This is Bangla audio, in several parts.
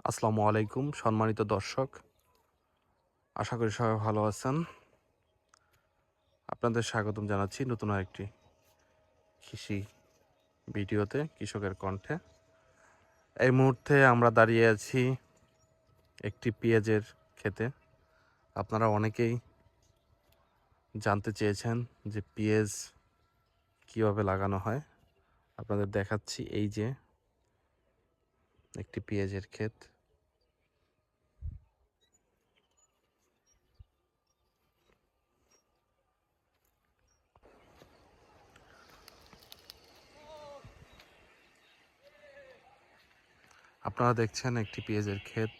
আসসালামু আলাইকুম সম্মানিত দর্শক, আশা করি সবাই ভালো আছেন। আপনাদের স্বাগতম জানাচ্ছি নতুন আরেকটি কৃষি ভিডিওতে, কৃষকের কণ্ঠে। এই মুহূর্তে আমরা দাঁড়িয়ে আছি একটি পেঁয়াজের ক্ষেতে। আপনারা অনেকেই জানতে চেয়েছেন যে পেঁয়াজ কীভাবে লাগানো হয়। আপনাদের দেখাচ্ছি, এই যে একটি পেঁয়াজের ক্ষেত। আপনারা দেখছেন একটি পেঁয়াজের ক্ষেত,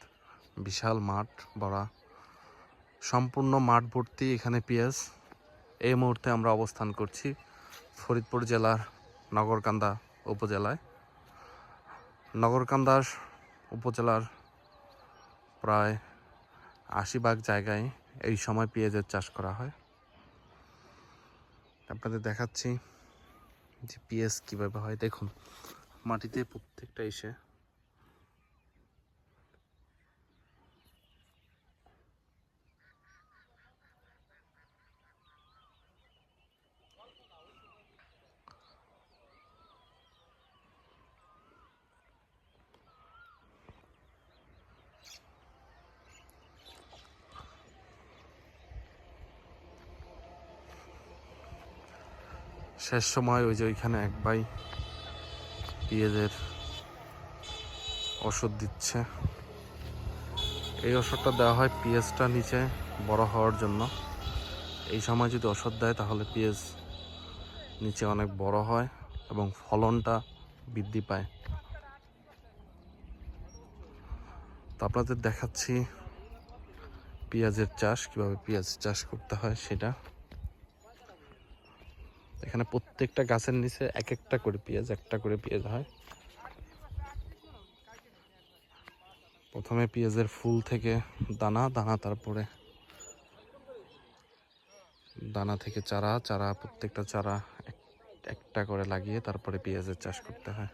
বিশাল মাঠ ভরা, সম্পূর্ণ মাঠ ভর্তি এখানে পেঁয়াজ। এই মুহূর্তে আমরা অবস্থান করছি ফরিদপুর জেলার নগরকান্দা উপজেলায়। নগরকান্দা উপজেলার প্রায় ৮০ ভাগ জায়গায় এই সময় পেঁয়াজের চাষ করা হয়। আপনাদের দেখাচ্ছি যে পেঁয়াজ কীভাবে হয়। দেখুন, মাটিতে প্রত্যেকটা এসে শেষ সময় ওই যে ওইখানে এক ভাই পেঁয়াজের ওষুধ দিচ্ছে। এই ওষুধটা দেওয়া হয় পেঁয়াজটা নিচে বড় হওয়ার জন্য। এই সময় যদি ওষুধ দেয় তাহলে পেঁয়াজ নিচে অনেক বড় হয় এবং ফলনটা বৃদ্ধি পায়। তো আপনাদের দেখাচ্ছি পেঁয়াজের চাষ, কিভাবে পেঁয়াজ চাষ করতে হয় সেটা। এখানে প্রত্যেকটা গাছের নিচে এক একটা করে পেঁয়াজ, একটা করে পেঁয়াজ হয়। প্রথমে পেঁয়াজের ফুল থেকে দানা, দানা তারপরে দানা থেকে চারা, চারা প্রত্যেকটা চারা একটা করে লাগিয়ে তারপরে পেঁয়াজের চাষ করতে হয়।